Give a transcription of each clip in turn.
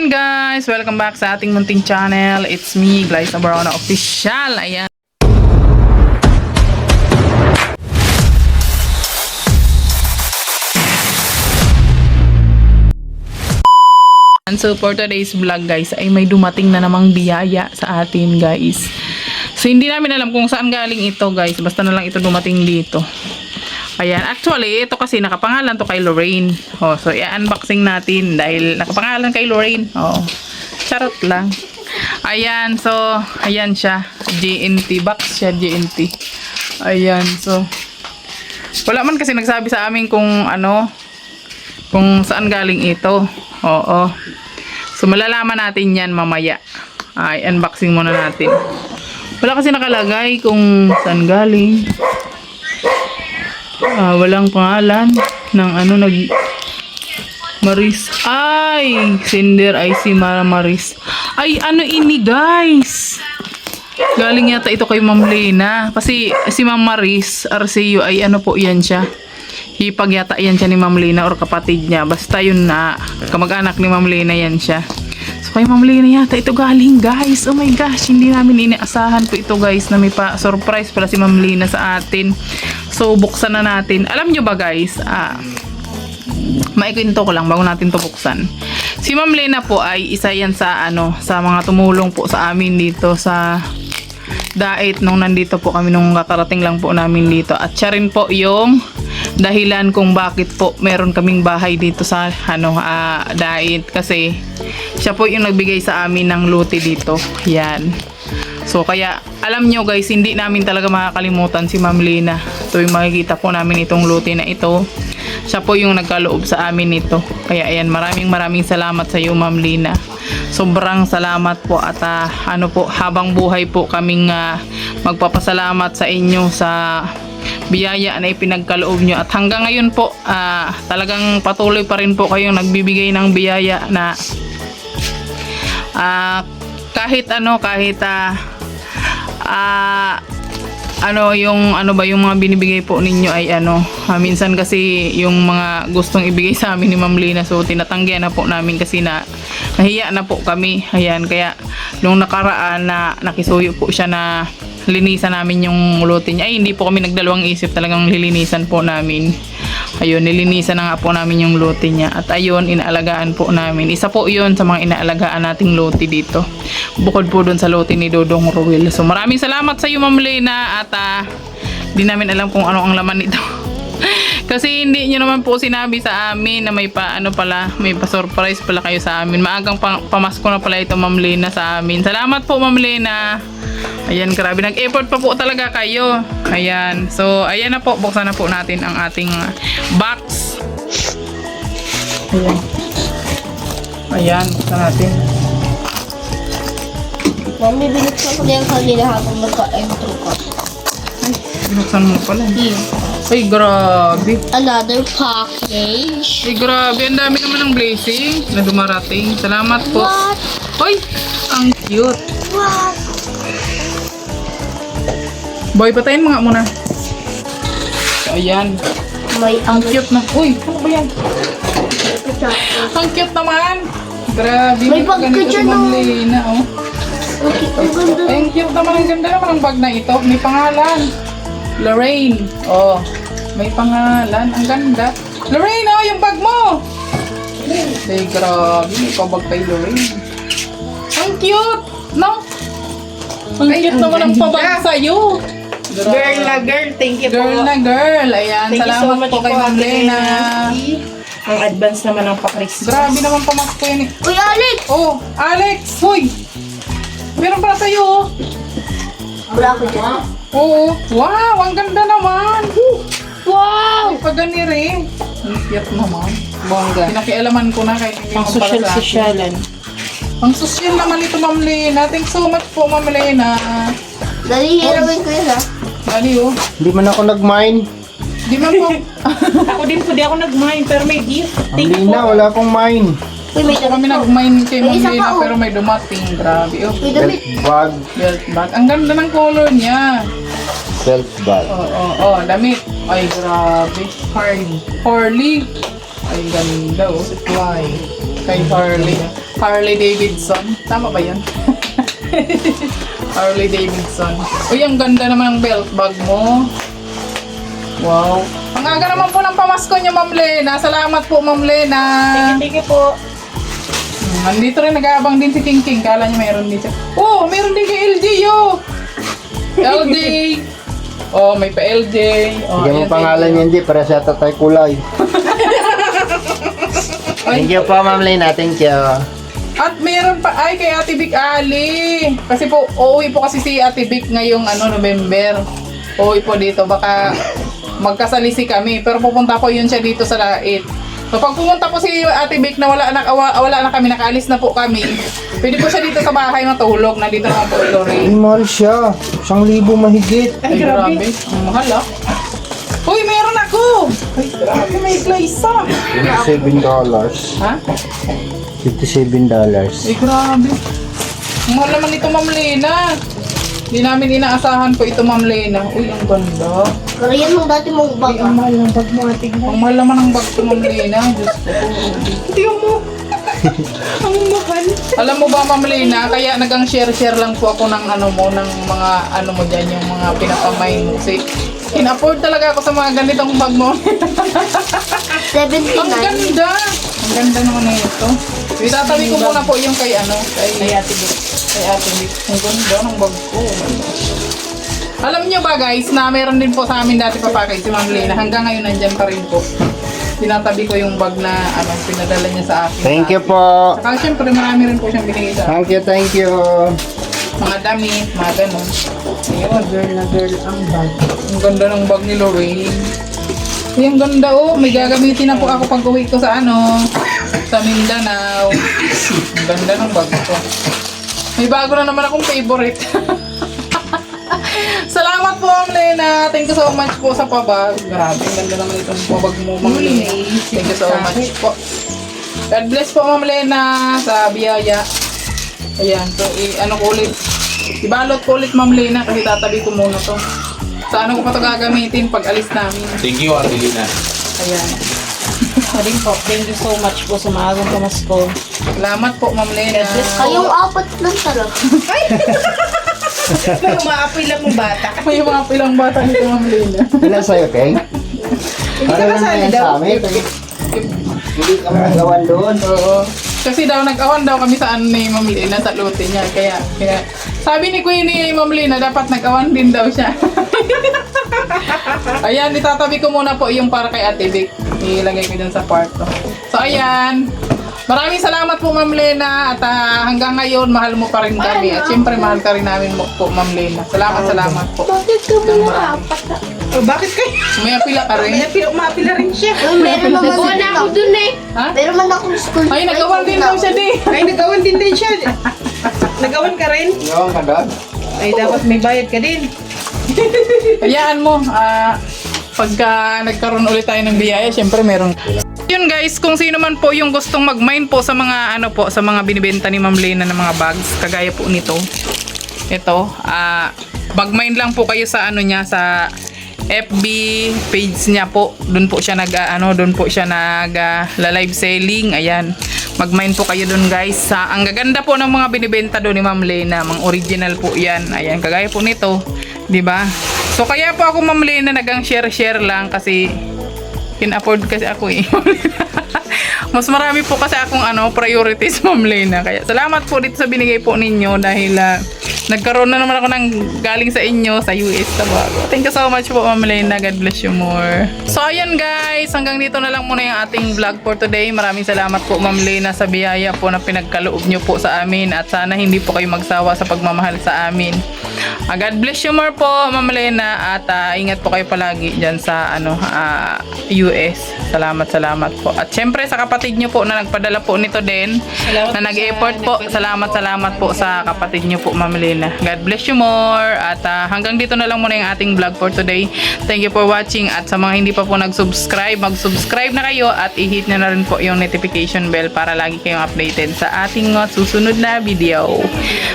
Ayan guys, welcome back sa ating munting channel. It's me, Glyza Barona Official. Ayan. And so for today's vlog guys, ay may dumating na namang biyaya sa atin guys. So hindi namin alam kung saan galing ito guys. Basta na lang ito dumating dito. Ayan, actually, ito kasi nakapangalan to kay Lorraine. Oh, so i-unboxing natin dahil nakapangalan kay Lorraine. Oh, charot lang. Ayan, so, ayan siya. GNT box siya, GNT. Ayan, so, wala man kasi nagsabi sa amin kung ano, kung saan galing ito. Oo. So, malalaman natin yan mamaya. Ay, unboxing muna natin. Wala kasi nakalagay kung saan galing. Walang pangalan ng ano Maris. Ay, sender ay si Mara Maris. Ay, ano ini guys? Galing yata ito kay Ma'am Lena. Kasi si Ma'am Maris RCU ay ano po yan siya. Hipag yata yan siya ni Ma'am Lena or kapatid niya. Basta yun na kamag-anak ni Ma'am Lena yan siya. So kay Ma'am Lena yata ito galing guys. Oh my gosh, hindi namin inaasahan po ito guys na may pa-surprise pala si Ma'am Lena sa atin. So buksan na natin. Alam nyo ba guys, maikwento ko lang bago natin to buksan. Si Ma'am Lena po ay isa yan sa ano, sa mga tumulong po sa amin dito sa diet nung nandito po kami nung kakarating lang po namin dito. At siya rin po yung dahilan kung bakit po meron kaming bahay dito sa ano diet, kasi siya po yung nagbigay sa amin ng lote dito. Yan. So kaya alam nyo guys, hindi namin talaga makakalimutan si Ma'am Lena. So yung makikita po namin itong lote na ito, siya po yung nagkaloob sa amin nito. Kaya ayan, maraming salamat sa iyo Ma'am Lena. Sobrang salamat po at ano po, habang buhay po kaming magpapasalamat sa inyo sa biyaya na ipinagkaloob nyo. At hanggang ngayon po, talagang patuloy pa rin po kayong nagbibigay ng biyaya na kahit yung mga binibigay po ninyo ay minsan kasi yung mga gustong ibigay sa amin ni Ma'am Lena, so tinatanggihan na po namin kasi nahiya na po kami. Ayan, kaya nung nakaraan na nakisuyo po siya na linisan namin yung lote niya. Ay, hindi po kami nagdalawang isip, talagang lilinisan po namin. Ayun, nilinisan na nga po namin yung lote niya. At ayun, inaalagaan po namin. Isa po yun sa mga inaalagaan nating lote dito. Bukod po dun sa lote ni Dodong Ruel. So maraming salamat sa iyo Ma'am Lena. At di namin alam kung ano ang laman nito. Kasi hindi nyo naman po sinabi sa amin na may may pa-surprise pala kayo sa amin. Maagang pamasko na pala ito Ma'am Lena sa amin. Salamat po Ma'am Lena. Ayan, grabe, nag-effort pa po talaga kayo. Ayan, so ayan na po, buksan na po natin ang ating box. Ayan. Ayan, buksan natin. Mami, binuksan ko din kanina habang nagka-intro ka. Ay, binuksan mo pala. Yeah. Ay, grabe. Another package. Ay, grabe, ang dami naman ng blessing na dumarating. Salamat po. What? Ay, ang cute. What? Boy, patayin mo nga muna. So, ayan. May Ang cute na. Uy, ano ba yan? Ang cute naman. Grabe. May bag ka ganito si dyan, Ma'am oh. Lena, oh. Okay, ang ganda. Ay, ang cute naman. Ang ganda naman ang bag na ito. May pangalan. Lorraine. Oh, may pangalan. Ang ganda. Lorraine, oh, yung bag mo. Ay, grabe. May pabag kay Lorraine. Ang cute. No? Ang cute naman ang pabag sa'yo. Girl na girl, thank you Girl po. na girl. Ayan, Thank you so salamat much po kay po, Ma'am Ate Lena. Ang advance naman ng pa-Christmas. Grabe naman pamasko yun eh. Uy, Alex! Oh, Alex! Hoy! Meron pala sa'yo oh. Wala ko dyan. Oo. Wow, ang ganda naman. Wow! Ay, pagani rin. Ang cute naman. Bongga. Pinakialaman ko na kay Pang social-socialan. Ang social naman ito, Ma'am Lena. Thanks so much po, Ma'am Lena. Dali, hirawin ko yun, ha? Dali oh. Hindi man ako nag-mine. Di man po. Ako din po, di ako nag-mine, pero may gift. Ang Lina, wala akong mine. Uy, may Kami damit po. nag-mine kay May Ma'am isa pa, Lena oh. pero may dumating. Grabe oh. May damit. Bag, Belt bag. Ang ganda ng color niya. self bag. Oo, damit. Ay, grabe. Harley. Ay, ganda oh. Supply. Kay Harley Davidson. Tama ba yan? Harley Davidson. Uy, ang ganda naman ng belt bag mo. Wow. Ang aga naman po ng pamasko niyo, Ma'am Lena. Salamat po, Ma'am Lena. Thank you po. Nandito rin nag-aabang din si King King. Kala niya mayroon din siya. Oh, mayroon din kay LJ, yo. LJ. Oh, may pa LJ. Oh, Sige mo ayan, pangalan niya, hindi. Para sa tatay kulay. Thank you po, Ma'am Lena. Thank you. At meron pa ay kay Ate Vic Ali. Kasi po uuwi po kasi si Ate Vic ngayong November. Uuwi po dito baka magkasalisi kami pero pupunta po yun siya dito sa Lait. So pag pumunta po si Ate Vic na wala na kami, nakaalis na po kami. Pwede po siya dito sa bahay matulog. Nandito naman po Ay, Lorraine. mahal siya. 1,000 mahigit. Ay, grabe. Ang mahal ah. Uy, meron ako! Ay, grabe, may glaze ah. $57. Ha? $57. Ay, grabe. Ang mahal naman ito, Ma'am Lena. Hindi namin inaasahan po ito, Ma'am Lena. Uy, ang ganda. Pero yan ang dati mong bag. Ang mahal ng bag mo, ate. Ang mahal naman ng bag ko, Ma'am Lena. Diyos ko. Tingnan mo. Ang mahal. Alam mo ba, Ma'am Lena, kaya nagang share lang po ako ng ng mga mo dyan, yung mga pinapamain mo. Kasi in-afford talaga ako sa mga ganitong bag mo. 79. Ang ganda! Ang ganda naman na ito. Itatabi ko muna po yung kay kay Ate Vic. Kay Ate Vic. Ang ganda ng bag ko. Alam niyo ba guys, na meron din po sa amin dati papakay si Ma'am Lena. Hanggang ngayon nandyan pa rin po. Tinatabi ko yung bag na pinadala niya sa akin. Thank you po. Saka syempre marami rin po siyang binigay sa akin. Thank you. Mga damit, mga ganun. Ayun. Girl na girl ang bag. Ang ganda ng bag ni Lorraine. Ay, ang ganda oh. May gagamitin na po ako pag uwi ko sa sa Mindanao. Ang ganda ng bag ko. May bago na naman akong favorite. Salamat po, Ma'am Lena. Thank you so much po sa pabag. Grabe, ang ganda naman itong pabag mo, Ma'am Lena. Thank you so much po. God bless po, Ma'am Lena, sa biyaya. Ayan, so ko ulit. Ibalot ko ulit, Ma'am Lena, kasi tatabi ko muna to. Sa ko pa ito gagamitin pag alis namin. Thank you, Ate Lina. Ayan. Rin po, thank you so much po sa maagang pamasko. Salamat po, Ma'am Lena. Kayong apat lang talaga. Pero maapoy lang mong bata. May mga pilang bata nito, Ma'am Lena. Ilan sa'yo, Kay? Hindi ka kasali daw. Sa amin. Hindi ka magawan doon. Oo. Kasi daw nag-awan daw kami sa ni Ma'am Lena sa lote niya. Kaya sabi ni Queen ni Ma'am Lena, dapat nag-awan din daw siya. Ayan, itatabi ko muna po yung para kay Ate Vic. Ilagay ko dyan sa kwarto. So ayan. Maraming salamat po, Ma'am Lena. At hanggang ngayon, mahal mo pa rin kami. At syempre, mahal ka rin namin po, Ma'am Lena. Salamat po. Bakit ka ba na apat na? Oh, bakit kayo? May apila ka rin. Maapila rin siya. Meron naman ako dun eh. Ha? Meron man akong school. Ay, nag-awan din daw siya, di. Ay, nagawan din siya. Nagawan ka rin? Yung ka doon? Ay, dapat may bayad ka din. Hayaan mo, pagka nagkaroon ulit tayo ng biyaya, syempre meron. Yun guys, kung sino man po yung gustong mag-mine po sa mga sa mga binibenta ni Ma'am Lena ng mga bags, kagaya po nito. Ito, mag-mine lang po kayo sa niya, sa FB page niya po. Doon po siya live selling. Ayan. Mag-mine po kayo doon guys. Ang gaganda po ng mga binibenta doon ni Ma'am Lena, mga original po 'yan. Ayan, kagaya po nito, 'di ba? So kaya po ako, Ma'am Lena, nagang share lang kasi in-afford kasi ako eh. Mas marami po kasi akong priorities, Ma'am Lena. Kaya salamat po dito sa binigay po ninyo dahil nagkaroon na naman ako ng galing sa inyo sa US na bago. Thank you so much po, Ma'am Lena. God bless you more. So ayan guys, hanggang dito na lang muna yung ating vlog for today. Maraming salamat po, Ma'am Lena, sa biyaya po na pinagkaloob nyo po sa amin at sana hindi po kayo magsawa sa pagmamahal sa amin. God bless you more po, Ma'am Lena, at ingat po kayo palagi dyan sa US. Salamat po. At syempre sa kapatid nyo po na nagpadala po nito din, na nag-effort po. Salamat po sa kapatid nyo po, Ma'am Lena. God bless you more. At hanggang dito na lang muna yung ating vlog for today. Thank you for watching. At sa mga hindi pa po nag-subscribe, mag-subscribe na kayo at i-hit nyo na rin po yung notification bell para lagi kayong updated sa ating susunod na video.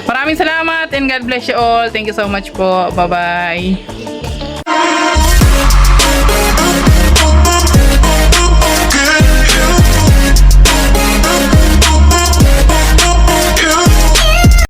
Maraming salamat and God bless you all. Thank you so much po. Bye-bye.